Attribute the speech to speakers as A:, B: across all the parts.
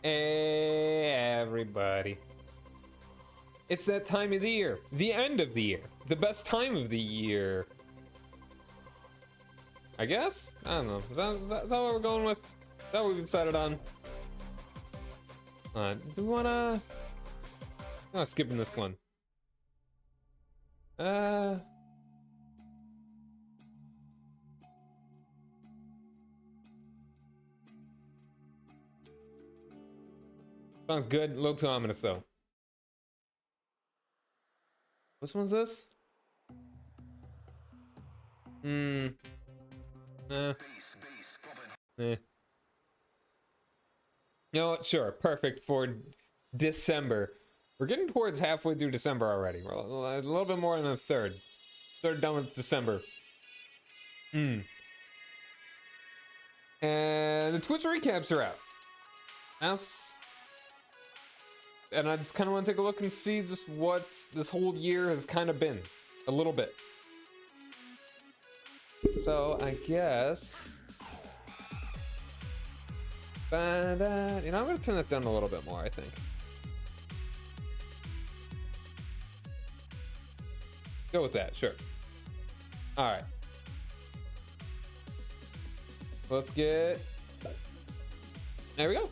A: Hey, everybody. It's that time of the year. The end of the year. The best time of the year. I guess? I don't know. Is that what we're going with? Is that what we decided on? Do we wanna... Oh, skipping this one. Sounds good. A little too ominous, though. Which one's this? Eh. You know what? Sure. Perfect for December. We're getting towards halfway through December already. We're a little bit more than a third. Third done with December. And the Twitch recaps are out. And I just kind of want to take a look and see just what this whole year has kind of been. A little bit. So, I guess... You know, I'm going to turn that down a little bit more, I think. Go with that, sure. Alright. Let's get... There we go.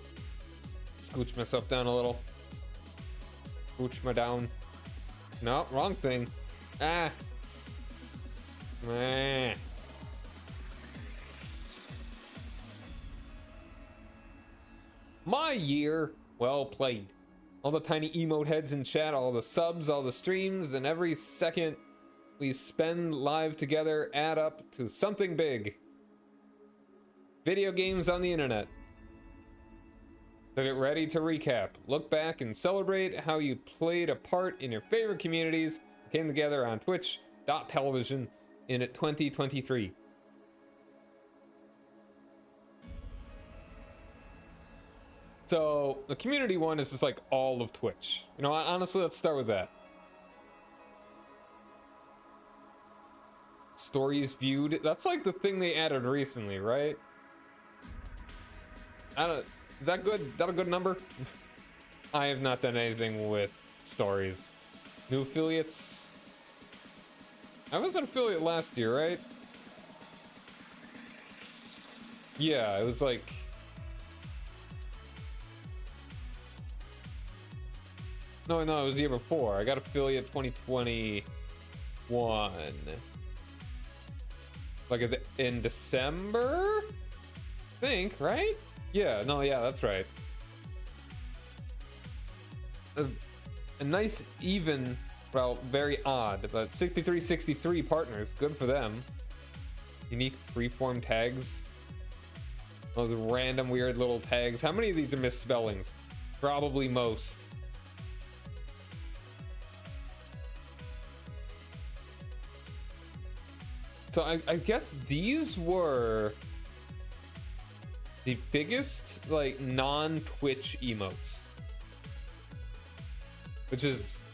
A: Scooch myself down a little. Scooch my down. No, wrong thing. Ah. Meh. My year, well played. All the tiny emote heads in chat, all the subs, all the streams, and every second we spend live together add up to something big. Video games on the internet. So get ready to recap, look back, and celebrate how you played a part in your favorite communities and came together on Twitch.tv in 2023. So the community one is just like all of Twitch. You know, honestly, let's start with that. Stories viewed. That's like the thing they added recently, right? Is that good? Is that a good number? I have not done anything with stories. New affiliates. I was an affiliate last year, right? Yeah, it was like... No, it was the year before. I got affiliate 2021. Like in December? I think, right? Yeah, that's right. A nice even, well, very odd, but 63 partners. Good for them. Unique freeform tags. Those random weird little tags. How many of these are misspellings? Probably most. So I guess these were the biggest, like, non-Twitch emotes. Which is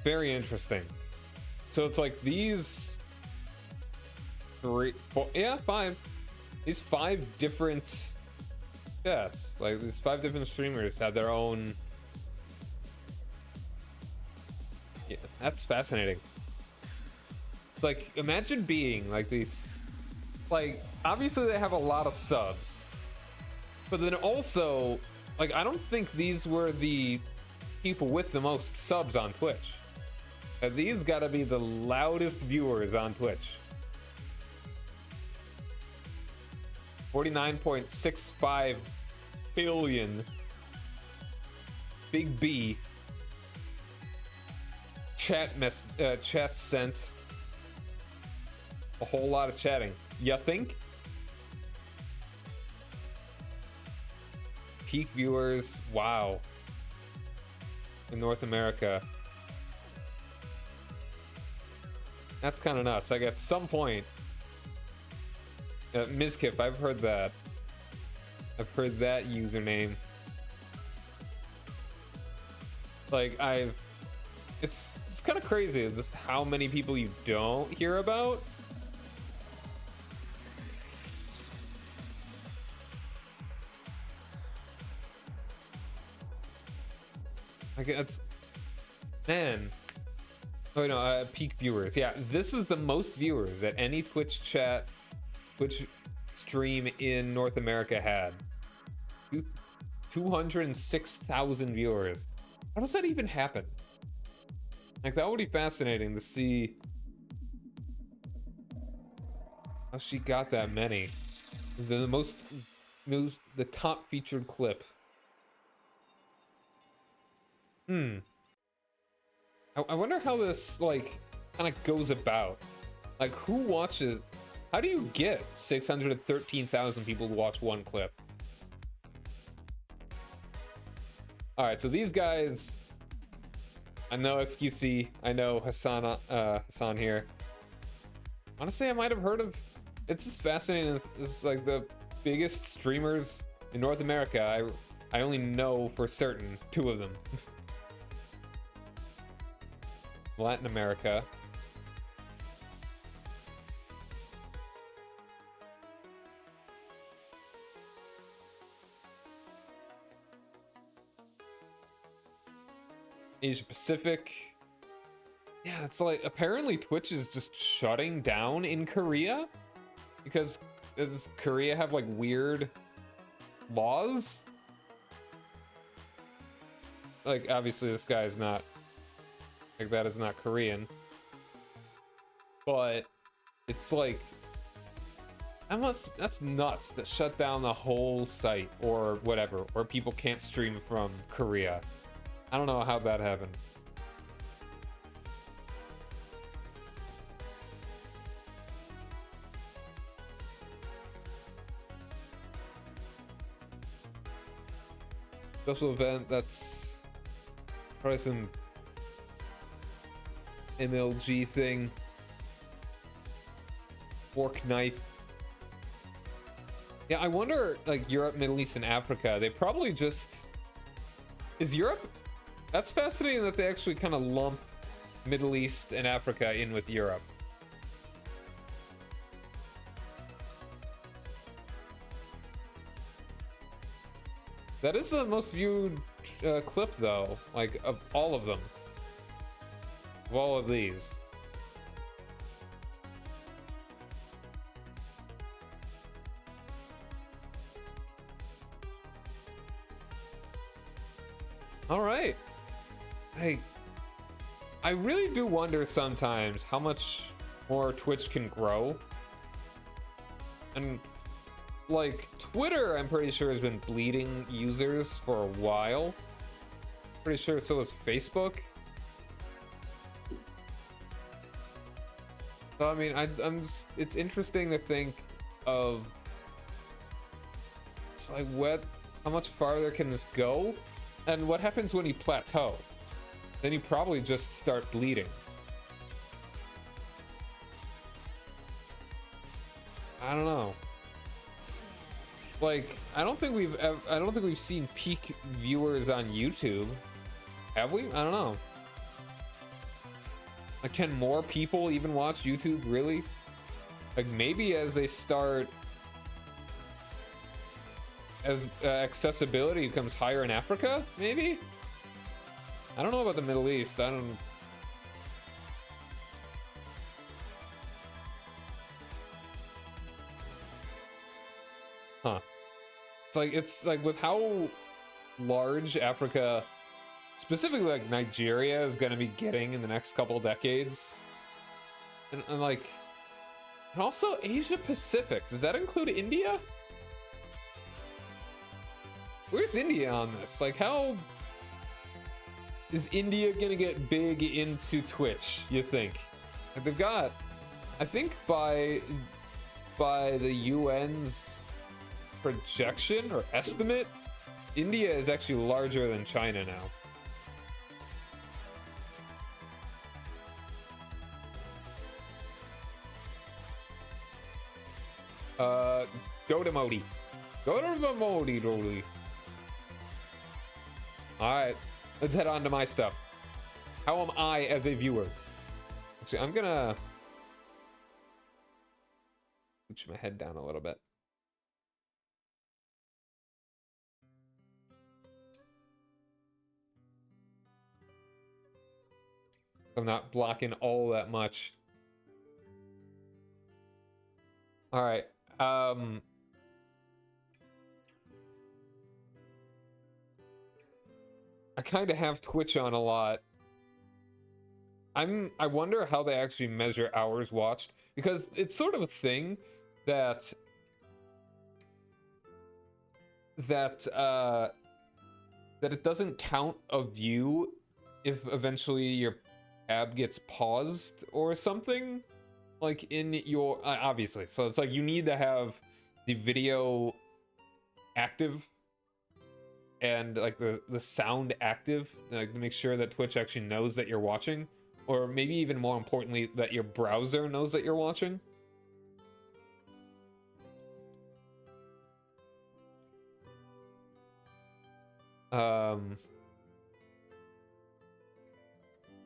A: very interesting. So it's like these five. These 5 different chats. Like, these 5 different streamers have their own... Yeah, that's fascinating. Like, imagine being like these, like, obviously they have a lot of subs, but then also, like, I don't think these were the people with the most subs on Twitch. These gotta be the loudest viewers on Twitch. 49.65 billion. Big B. Chats sent. A whole lot of chatting. You think? Peak viewers. Wow. In North America. That's kind of nuts. Like, at some point... Mizkif, I've heard that. I've heard that username. Like, It's kind of crazy. It's just how many people you don't hear about. Like, it's... Man. Oh, no, peak viewers. Yeah, this is the most viewers that any Twitch stream in North America had. 206,000 viewers. How does that even happen? Like, that would be fascinating to see how she got that many. The top featured clip. I wonder how this, like, kind of goes about. Like, who watches? How do you get 613,000 people to watch one clip? All right, so these guys, I know XQC, I know Hassan here. Honestly, I might have heard of. It's just fascinating. It's like the biggest streamers in North America. I only know for certain 2 of them. Latin America. Asia Pacific. Yeah, it's like apparently Twitch is just shutting down in Korea because does Korea have like weird laws? Like obviously this guy is not like that is not Korean, but it's like that's nuts to shut down the whole site or whatever, or people can't stream from Korea. I don't know how that happened. Special event, that's probably some MLG thing. Fork knife. Yeah, I wonder, like, Europe, Middle East, and Africa, they probably just... Is Europe... That's fascinating that they actually kind of lump Middle East and Africa in with Europe. That is the most viewed clip, though, like, of all of them. Of all of these. All right. I really do wonder sometimes how much more Twitch can grow. And like Twitter, I'm pretty sure has been bleeding users for a while. Pretty sure so is Facebook. So I mean, I'm just, it's interesting to think of. It's like how much farther can this go? And what happens when you plateau? Then you probably just start bleeding. I don't know. Like, I don't think we've seen peak viewers on YouTube. Have we? I don't know. Like, can more people even watch YouTube, really? Like, maybe as they start... As accessibility becomes higher in Africa, maybe? I don't know about the Middle East. I don't... Huh. It's like with how large Africa, specifically like Nigeria, is going to be getting in the next couple decades. And like... And also Asia Pacific. Does that include India? Where's India on this? Like, how is India gonna get big into Twitch, you think? Like, they've got, I think by the UN's projection or estimate, India is actually larger than China now. Go to Modi. Go to the Modi. Alright, let's head on to my stuff. How am I as a viewer? Actually, I'm gonna put my head down a little bit. I'm not blocking all that much. All right. I kind of have Twitch on a lot. I wonder how they actually measure hours watched, because it's sort of a thing that that it doesn't count a view if eventually your tab gets paused or something, like in your obviously. So it's like you need to have the video active and like the sound active, like to make sure that Twitch actually knows that you're watching, or maybe even more importantly that your browser knows that you're watching.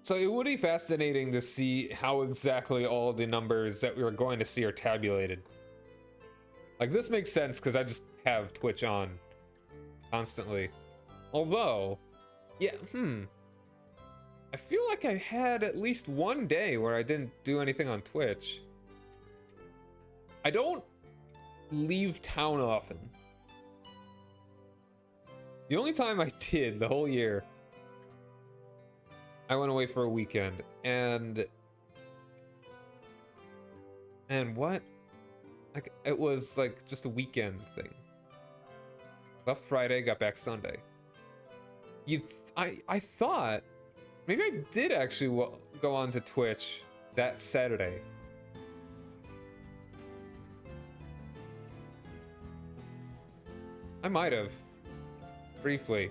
A: So it would be fascinating to see how exactly all the numbers that we were going to see are tabulated. Like, this makes sense because I just have Twitch on constantly. Although, yeah, I feel like I had at least one day where I didn't do anything on Twitch. I don't leave town often. The only time I did the whole year, I went away for a weekend, and what? Like, it was like just a weekend thing. Left Friday, got back Sunday. I thought maybe I did actually go on to Twitch that Saturday. I might have briefly.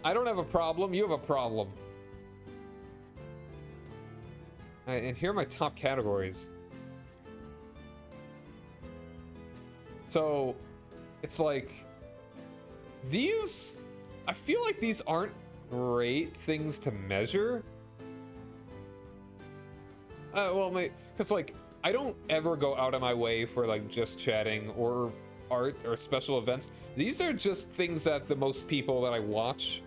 A: I don't have a problem. You have a problem. And here are my top categories. So it's like these, I feel like these aren't great things to measure. Well, because like I don't ever go out of my way for like just chatting or art or special events. These are just things that the most people that I watch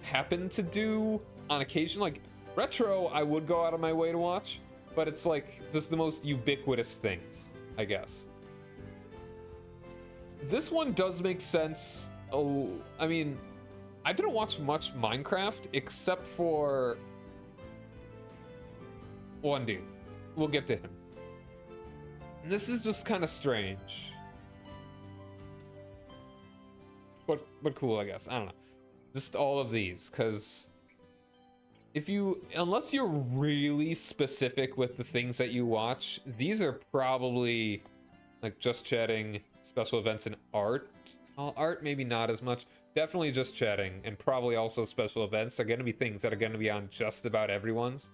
A: happen to do on occasion. Like retro, I would go out of my way to watch, but it's like just the most ubiquitous things, I guess. This one does make sense. Oh, I mean, I didn't watch much Minecraft except for one dude. We'll get to him. And this is just kind of strange. But cool, I guess. I don't know. Just all of these, because unless you're really specific with the things that you watch, these are probably like just chatting, special events, and art. Art maybe not as much. Definitely just chatting, and probably also special events are going to be things that are going to be on just about everyone's.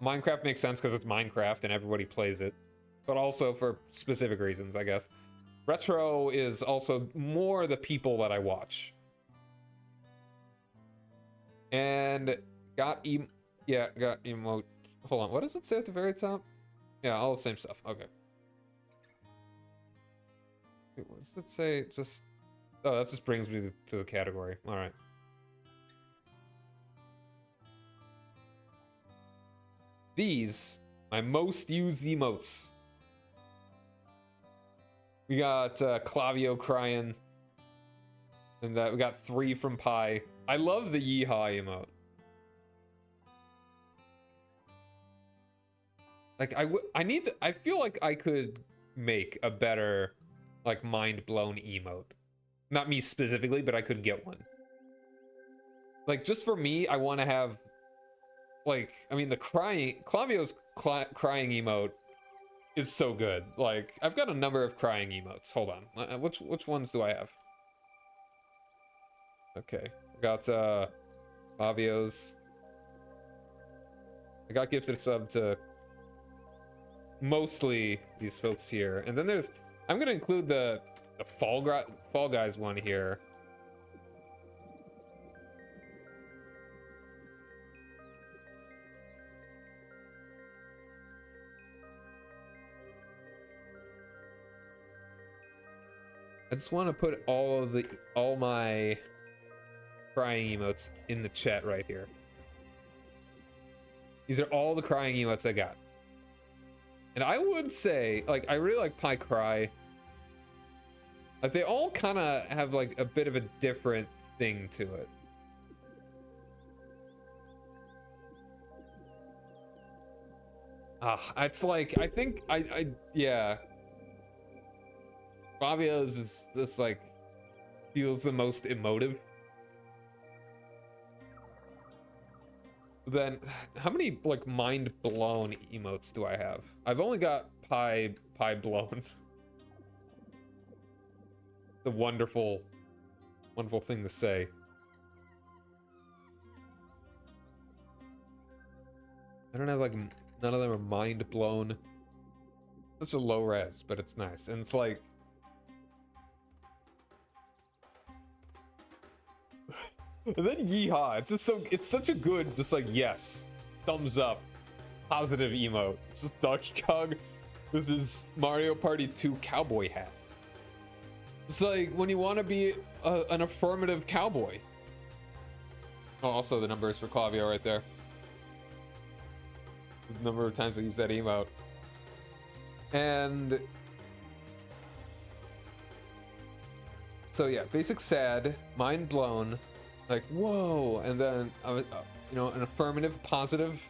A: Minecraft makes sense because it's Minecraft and everybody plays it, but also for specific reasons, I guess. Retro is also more the people that I watch. And got emote. Hold on, what does it say at the very top? Yeah, all the same stuff. Okay. Wait, what does it say? Just, oh, that just brings me to the category. All right. These, my most used emotes. We got Clavio crying. And we got 3 from Pi. I love the yeehaw emote. Like, I feel like I could make a better, like, mind-blown emote. Not me specifically, but I could get one. Like, just for me, I want to have, like, I mean, Clavio's crying emote is so good. Like, I've got a number of crying emotes. Hold on. Which ones do I have? Okay. I got, Fabio's. I got gifted sub to mostly these folks here. And then I'm gonna include the Fall Guys one here. I just want to put all my crying emotes in the chat right here. These are all the crying emotes I got. And I would say, like, I really like Pie Cry. Like, they all kind of have, like, a bit of a different thing to it. It's like, I think, yeah. Fabio's is this, like, feels the most emotive. Then, how many, like, mind blown emotes do I have? I've only got pie blown. The wonderful thing to say. I don't have, like, none of them are mind blown. Such a low res, but it's nice. And it's like, and then yeehaw, it's just it's such a good, just like, yes, thumbs up, positive emote. It's just Donkey Kong with his Mario Party 2 cowboy hat. It's like when you want to be an affirmative cowboy. Oh, also the numbers for Clavio right there. The number of times I use that emote. And so yeah, basic sad, mind blown, like whoa, and then you know, an affirmative positive,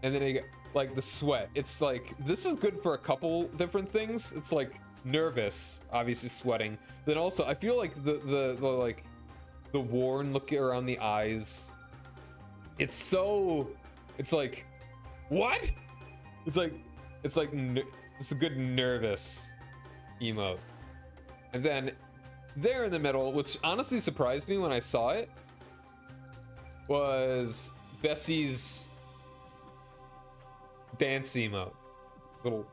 A: and then you get like the sweat. It's like this is good for a couple different things. It's like nervous, obviously sweating. Then also I feel like the like the worn look around the eyes. It's like what? It's a good nervous emote. And then there in the middle, which honestly surprised me when I saw it, was Bessie's dance emote. Little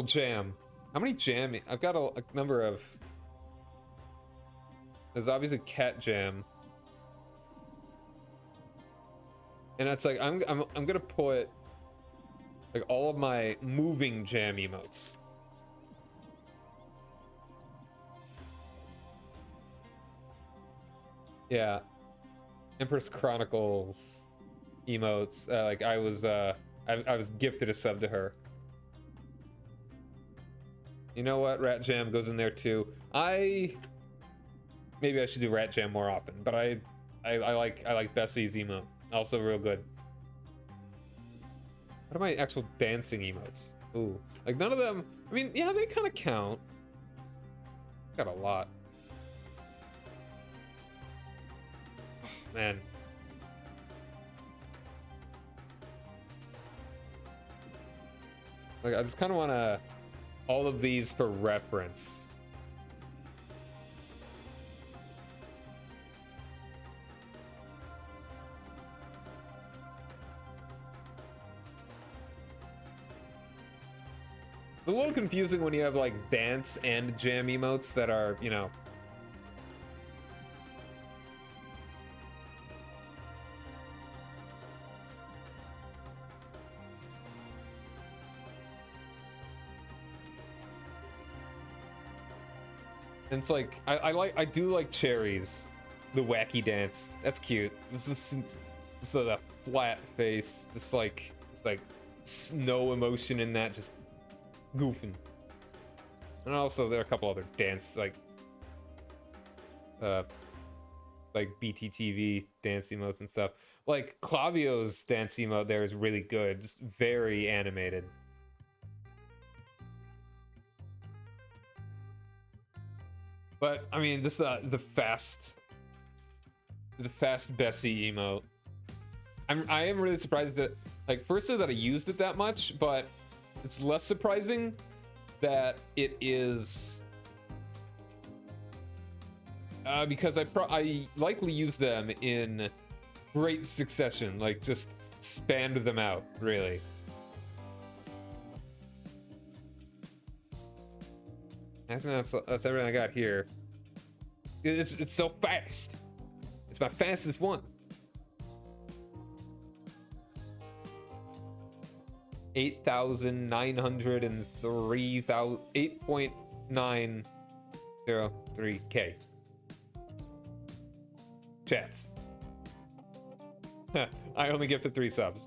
A: jam. How many jam? I've got a number of. There's obviously cat jam. And it's like I'm gonna put like all of my moving jam emotes. Yeah, Empress Chronicles emotes. Like I was gifted a sub to her. You know what? Rat Jam goes in there too. Maybe I should do Rat Jam more often, but I like Bessie's emote. Also real good. What are my actual dancing emotes? Ooh, like none of them. I mean, yeah, they kind of count. Got a lot. Oh, man. Like I just kind of want to all of these for reference. It's a little confusing when you have like dance and jam emotes that are, you know. And it's like I do like Cherries, the wacky dance. That's cute. This is the flat face, just like no emotion in that, just goofing. And also there are a couple other dance like BTTV dance emotes and stuff. Like Clavio's dance emote there is really good, just very animated. But I mean, just the fast Bessie emote. I am really surprised that, like, firstly that I used it that much, but it's less surprising that it is because I likely use them in great succession, like just spanned them out really. I think that's everything I got here. It's so fast. It's my fastest one. 8,903,000 8.9 03K. Chats. I only gifted 3 subs.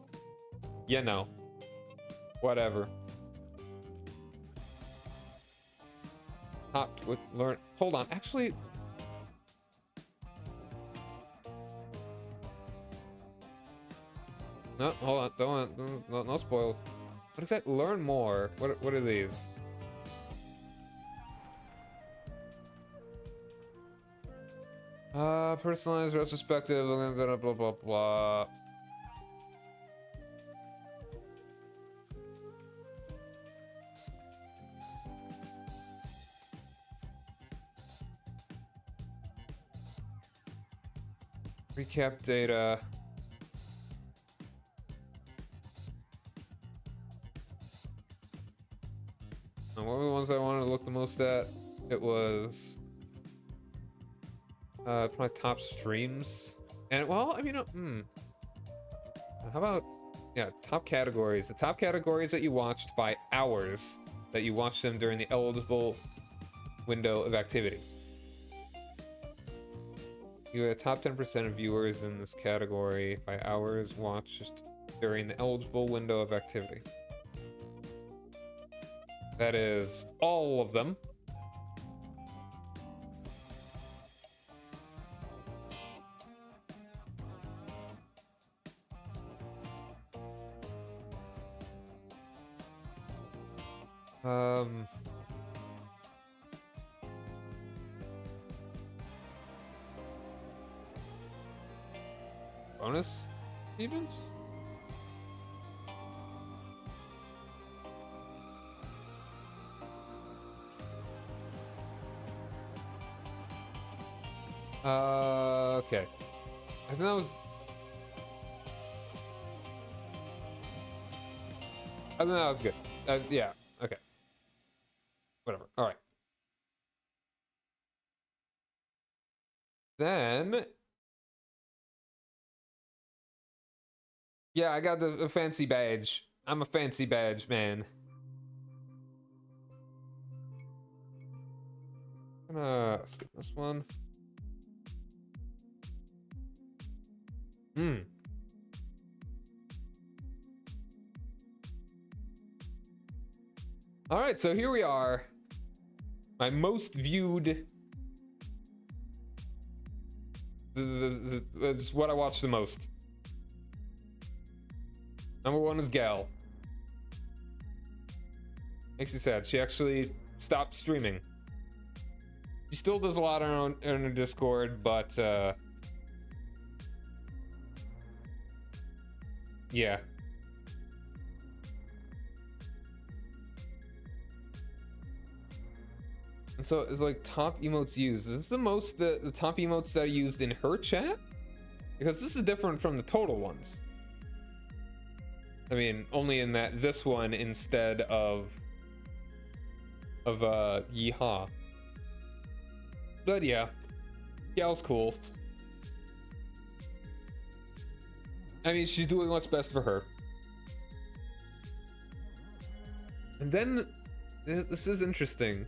A: You know. Whatever. Hopped with learn. Hold on. Actually. No, hold on. Don't want. No spoils. What is that? Learn more. What are these? Personalized retrospective. Blah blah blah blah. Recap data. And what were the ones I wanted to look the most at? It was probably top streams. And well, I mean, how about top categories? The top categories that you watched by hours that you watched them during the eligible window of activity. You had top 10% of viewers in this category by hours watched during the eligible window of activity. That is all of them. Bonus events? Okay. I think that was... good. Yeah, okay. Whatever. Alright. Then... yeah, I got the fancy badge. I'm a fancy badge man. I'm gonna skip this one. All right, so here we are. My most viewed. It's what I watch the most. Number 1 is Gal. Makes me sad. She actually stopped streaming. She still does a lot on her Discord, but yeah. And so it's like top emotes used. Is this the most the top emotes that are used in her chat? Because this is different from the total ones. I mean, only in that this one instead of yeehaw. But yeah, Gal's cool. I mean, she's doing what's best for her. And then this is interesting.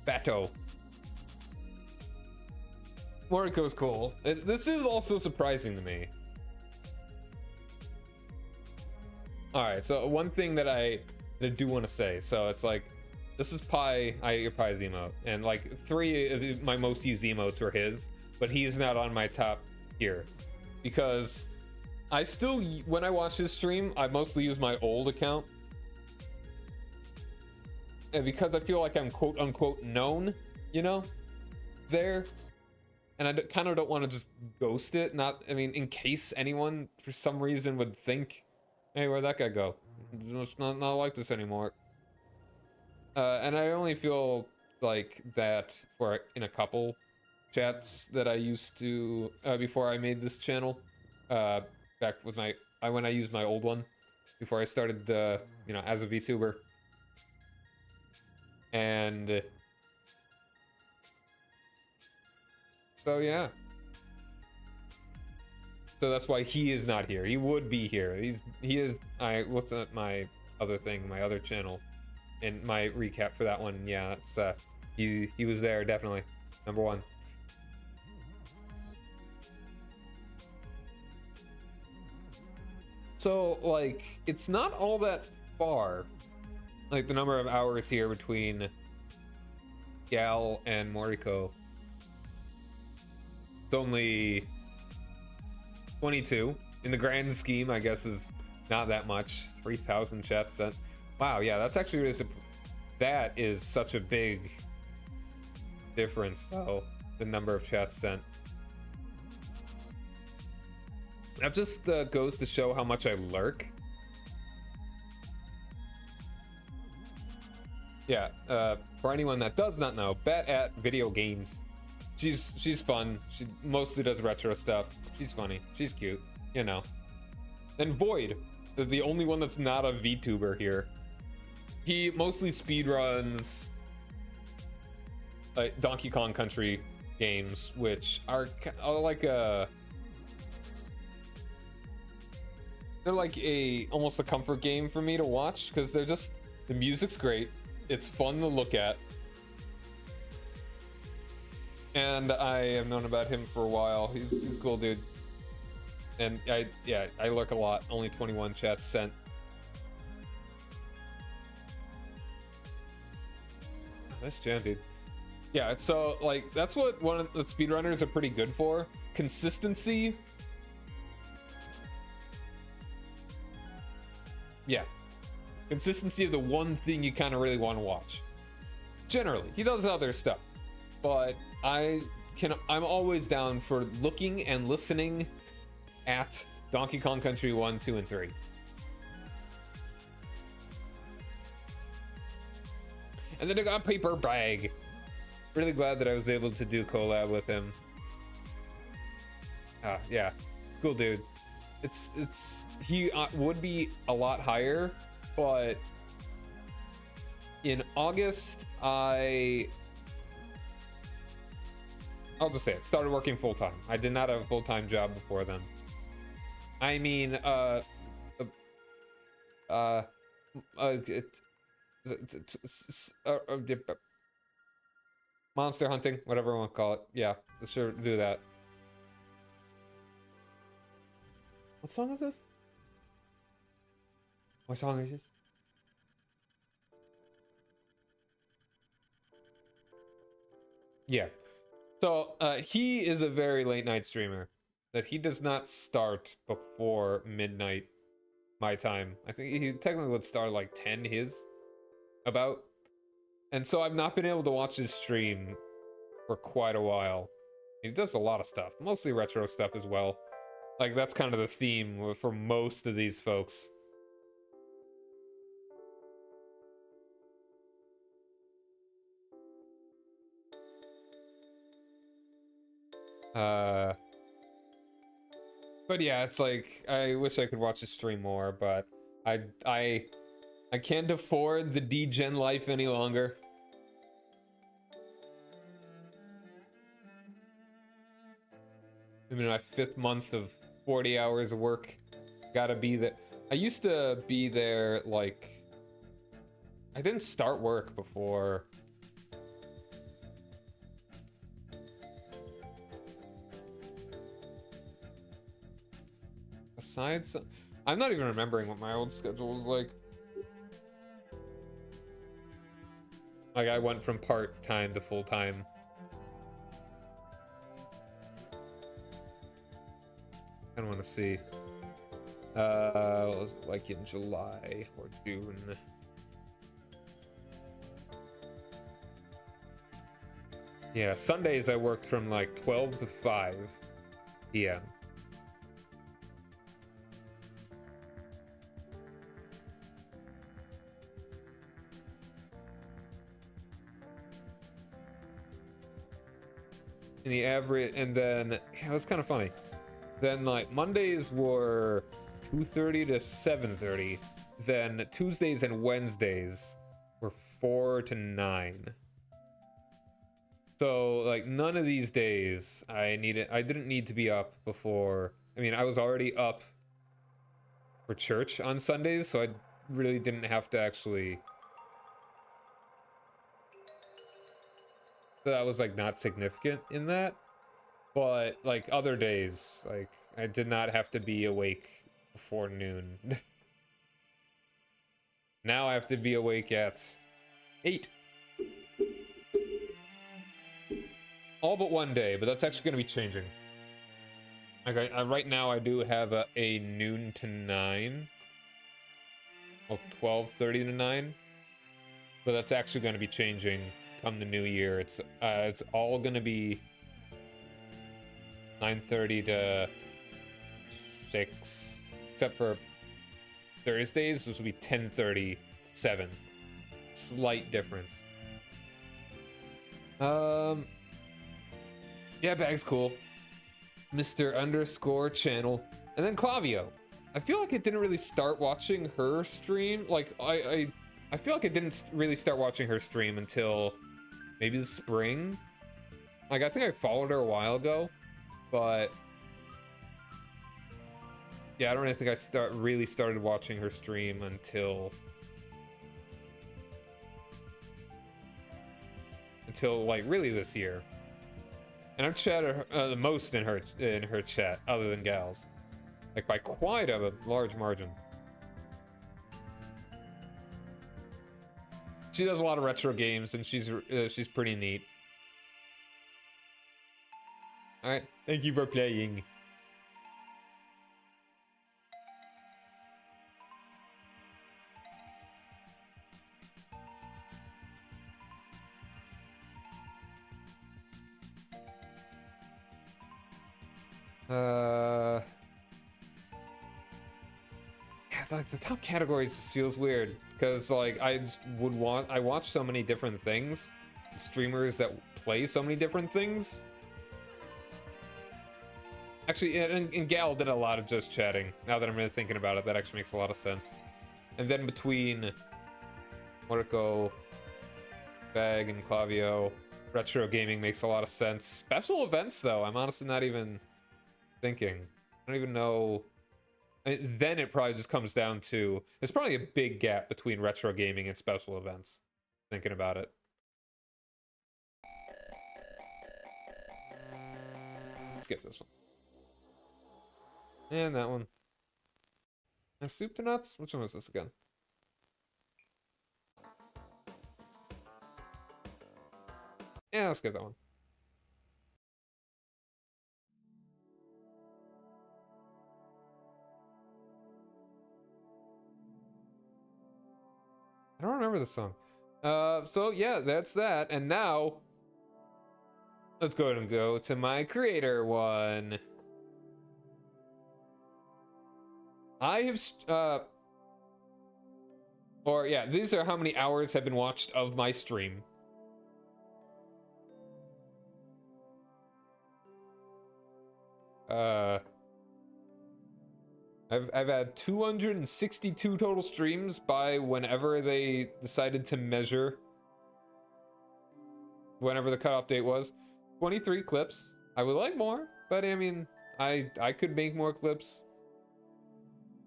A: Bato. Moriko's cool. This is also surprising to me. Alright, so one thing that I do want to say. So it's like, this is Pi, I your Pi's emote. And like 3 of my most used emotes were his, but he's not on my top here. Because I still, when I watch his stream, I mostly use my old account. And because I feel like I'm quote unquote known, you know, there. And I kind of don't want to just ghost it. Not, I mean, in case anyone for some reason would think, hey, where'd that guy go? It's not like this anymore. And I only feel like that for in a couple chats that I used to before I made this channel. Back with when I used my old one before I started you know, as a VTuber. And so yeah. So that's why he is not here. He would be here. He is. I looked at my other thing, my other channel, in my recap for that one. Yeah, it's he was there, definitely. Number one. So, like, it's not all that far. Like, the number of hours here between Gal and Moriko. It's only 22. In the grand scheme, I guess, is not that much. 3,000 chats sent. Wow, yeah, that's actually really that is such a big difference, though, the number of chats sent. That just goes to show how much I lurk. Yeah, for anyone that does not know, Bet at Video Games. She's fun. She mostly does retro stuff. She's funny. She's cute, you know. And Void, the only one that's not a VTuber here. He mostly speedruns Donkey Kong Country games, which are like they're like almost a comfort game for me to watch, because they're just, the music's great, it's fun to look at, and I have known about him for a while. He's a cool dude, and I lurk a lot. Only 21 chats sent. Nice jam, dude. Yeah, so like that's what one of the speedrunners are pretty good for. Consistency. Yeah. Consistency of the one thing you kind of really want to watch. Generally, he does other stuff, but I'm always down for looking and listening at Donkey Kong Country 1, 2, and 3. And then I got Paper Bag. Really glad that I was able to do collab with him. Yeah, cool dude. He would be a lot higher, but in August I'll just say it, started working full-time. I did not have a full-time job before then. I mean, monster hunting, whatever you want to call it. Yeah, let's sure do that. What song is this? What song is this? Yeah. So he is a very late night streamer. That he does not start before midnight my time. I think he technically would start like 10 his about. And so I've not been able to watch his stream for quite a while. He does a lot of stuff, mostly retro stuff as well. Like that's kind of the theme for most of these folks. But yeah, it's like I wish I could watch his stream more, but I can't afford the D-Gen life any longer. I'm in my 5th month of 40 hours of work. Gotta be there. I used to be there, like, I didn't start work before. Besides, I'm not even remembering what my old schedule was like. Like, I went from part-time to full-time. I don't want to see. What was it like in July or June? Yeah, Sundays I worked from like 12 to 5 p.m. In the average, and then yeah, it was kind of funny. Then like Mondays were 2:30 to 7:30. Then Tuesdays and Wednesdays were 4 to 9. So like none of these days I didn't need to be up before. I mean, I was already up for church on Sundays, so I really didn't have to actually So that was like not significant in that. But like other days, like I did not have to be awake before noon. Now I have to be awake at 8. All but one day, but that's actually going to be changing. Okay, right now I do have a noon to 9. Well, 12:30 to 9. But that's actually going to be changing come the new year. It's all going to be 9:30 to 6, except for Thursdays, which will be 10:30 to 7. Slight difference. Yeah, Bag's cool. Mr. underscore channel. And then Clavio. I feel like I didn't really start watching her stream. Like, I feel like I didn't really start watching her stream until maybe the spring. Like, I think I followed her a while ago, but yeah, I don't really think I really started watching her stream until like really this year. And I've chatted the most in her chat, other than Gals, like by quite a large margin. She does a lot of retro games, and she's pretty neat. All right, thank you for playing. Yeah, like the top categories just feels weird because like I watch so many different things, streamers that play so many different things. Actually, and Gal did a lot of just chatting. Now that I'm really thinking about it, that actually makes a lot of sense. And then between Marco, Bag, and Clavio, retro gaming makes a lot of sense. Special events, though, I'm honestly not even thinking. I don't even know. Then it probably just comes down to there's probably a big gap between retro gaming and special events. Thinking about it. Let's get this one. And that one. And soup to nuts? Which one was this again? Yeah, let's get that one. I don't remember the song. So yeah, that's that. And now, let's go ahead and go to my creator one. I have, or yeah, these are how many hours have been watched of my stream. I've had 262 total streams by whenever they decided to measure, whenever the cutoff date was. 23 clips. I would like more, but I mean, I could make more clips.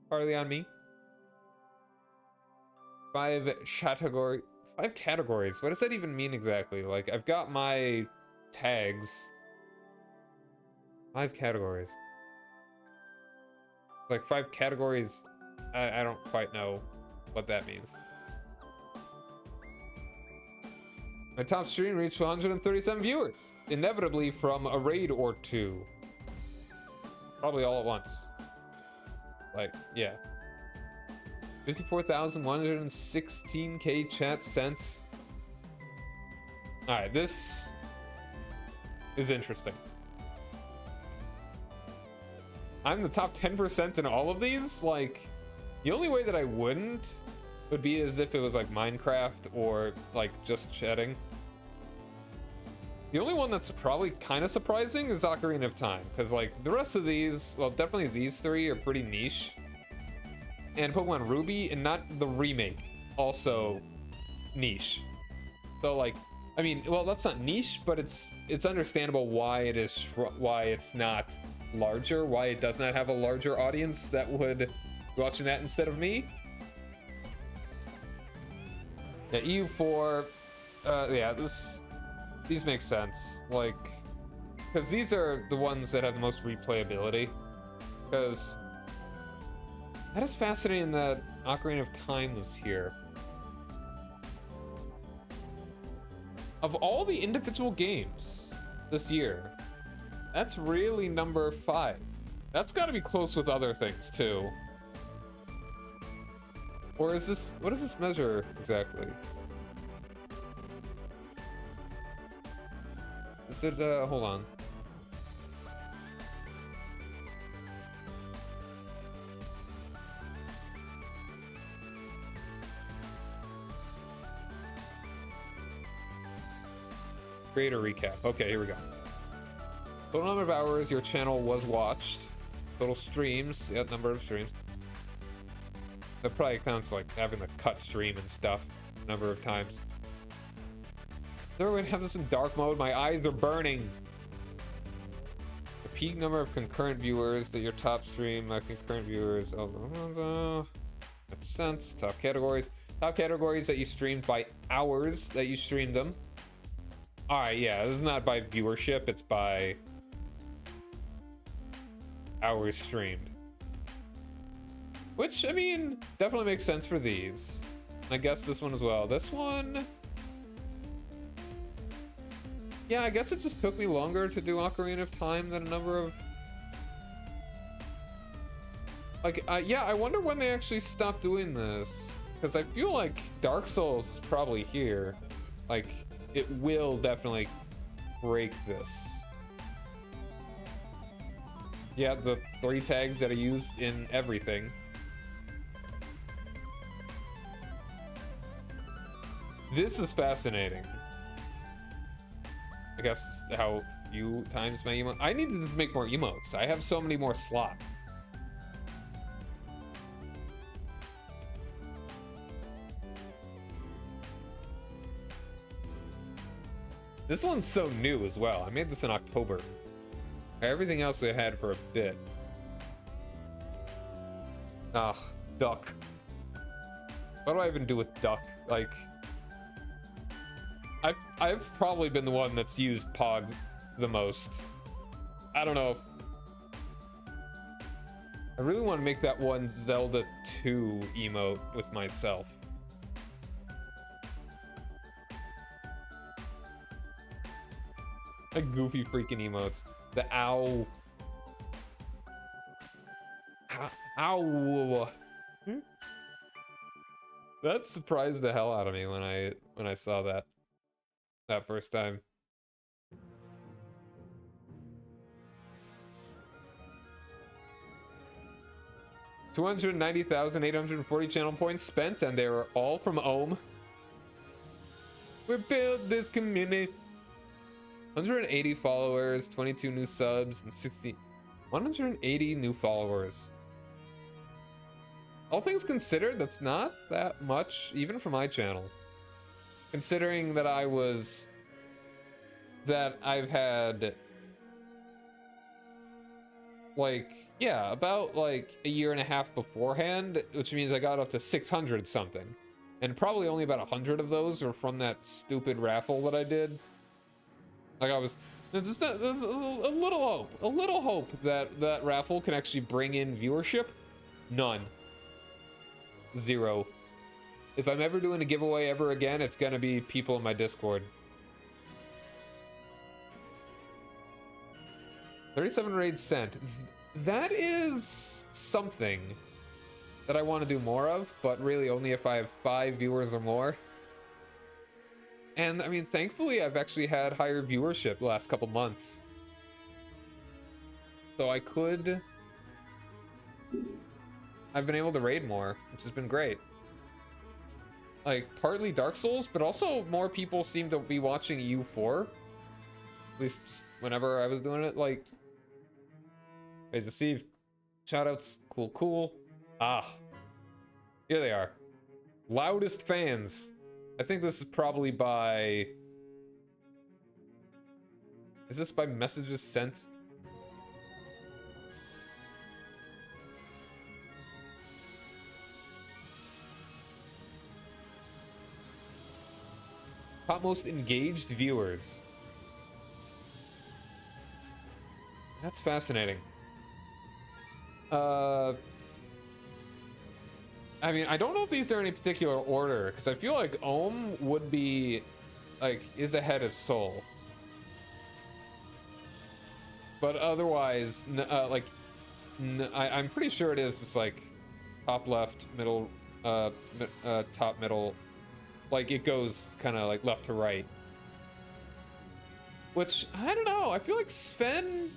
A: Partly on me. 5 categories. What does that even mean exactly? Like, I've got my tags. 5 categories. Like 5 categories. I don't quite know what that means. My top stream reached 137 viewers, inevitably from a raid or two. Probably all at once. Like, yeah. 54,116k chat sent. Alright, this is interesting. I'm the top 10% in all of these? Like, the only way that I wouldn't would be as if it was like Minecraft or like just chatting. The only one that's probably kind of surprising is Ocarina of Time, because like the rest of these, well, definitely these 3 are pretty niche. And Pokemon Ruby, and not the remake, also niche. So like, I mean, well, that's not niche, but it's understandable why it's not larger, why it does not have a larger audience that would be watching that instead of me. Yeah, EU4, yeah, this These make sense, like, because these are the ones that have the most replayability. Because that is fascinating that Ocarina of Time was here. Of all the individual games this year, that's really number 5. That's got to be close with other things too. Or is this, what does this measure exactly? Is it, hold on. Create a recap. Okay, here we go. Total number of hours your channel was watched. Total streams, yeah, number of streams. That probably counts like having the cut stream and stuff. Number of times. They're gonna have this in dark mode. My eyes are burning. The peak number of concurrent viewers that your top stream, concurrent viewers. Oh, makes sense. Top categories. Top categories that you streamed by hours that you streamed them. Alright, yeah, this is not by viewership, it's by hours streamed. Which, I mean, definitely makes sense for these. I guess this one as well. This one... yeah, I guess it just took me longer to do Ocarina of Time than a number of... like, yeah, I wonder when they actually stopped doing this. Because I feel like Dark Souls is probably here. Like... it will definitely break this. Yeah, the 3 tags that I use in everything. This is fascinating. I guess how few times my emote. I need to make more emotes. I have so many more slots. This one's so new as well. I made this in October. Everything else I had for a bit. Ah, duck. What do I even do with duck? Like, I've probably been the one that's used Pog the most. I don't know. I really want to make that one Zelda 2 emote with myself. Like goofy freaking emotes. The ow. Ow. That surprised the hell out of me when I saw that first time. $290,840 channel points spent, and they were all from Ohm. We built this community. 180 followers, 22 new subs, and 180 new followers. All things considered, that's not that much, even for my channel. Considering that I've had, like, yeah, about like a year and a half beforehand, which means I got up to 600 something. And probably only about 100 of those were from that stupid raffle that I did. Like I was, just a little hope that that raffle can actually bring in viewership. None. 0. If I'm ever doing a giveaway ever again, it's gonna be people in my Discord. 37 raids sent. That is something that I want to do more of, but really only if I have 5 viewers or more. And I mean, thankfully, I've actually had higher viewership the last couple months. So I've been able to raid more, which has been great. Like, partly Dark Souls, but also more people seem to be watching U4. At least whenever I was doing it, like... Hey, Steve. Shoutouts. Cool. Ah. Here they are. Loudest fans. I think this is probably by... Is this by messages sent? Top most engaged viewers. That's fascinating. I mean, I don't know if these are in any particular order, because I feel like Ohm would be, like, is ahead of Soul. But otherwise, I'm pretty sure it is just like top left, middle, top middle. Like it goes kind of like left to right. Which, I don't know, I feel like Sven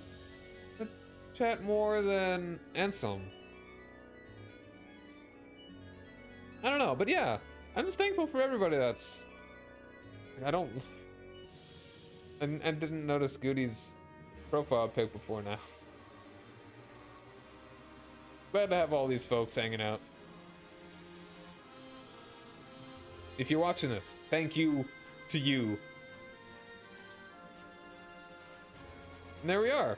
A: would chat more than Ansem. I don't know, but yeah, I'm just thankful for everybody that's... I didn't notice Goody's profile pic before now. Glad to have all these folks hanging out. If you're watching this, thank you to you. And there we are.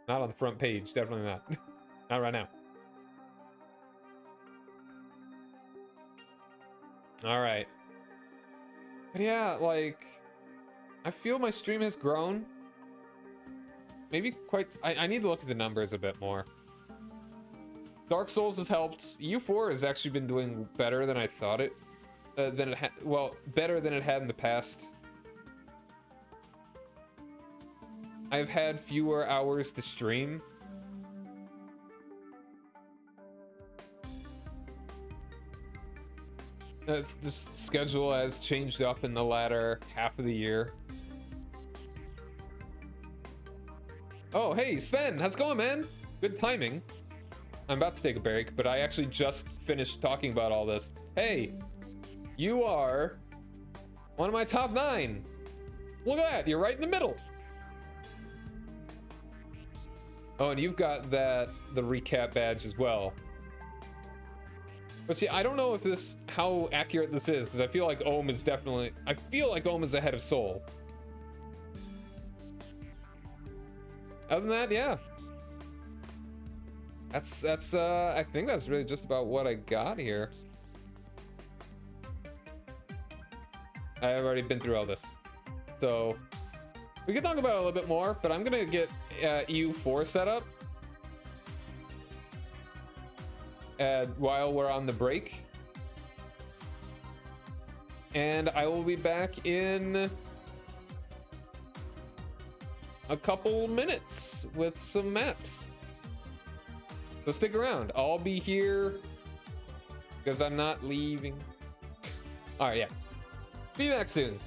A: Not on the front page, definitely not. Not right now. All right. But yeah, like, I feel my stream has grown. Maybe quite... I need to look at the numbers a bit more. Dark Souls has helped. U4 has actually been doing better than I thought it... well, better than it had in the past. I've had fewer hours to stream. The schedule has changed up in the latter half of the year. Oh, hey, Sven, how's it going, man? Good timing. I'm about to take a break, but I actually just finished talking about all this. Hey, you are one of my top 9. Look at that, you're right in the middle. Oh, and you've got the recap badge as well. But yeah, I don't know if how accurate this is, because I feel like Ohm is definitely... I feel like Ohm is ahead of Soul. Other than that, yeah. That's I think that's really just about what I got here. I've already been through all this. So, we can talk about it a little bit more, but I'm gonna get EU4 set up. While we're on the break. And I will be back in a couple minutes with some maps. So stick around. I'll be here because I'm not leaving. All right, yeah. Be back soon.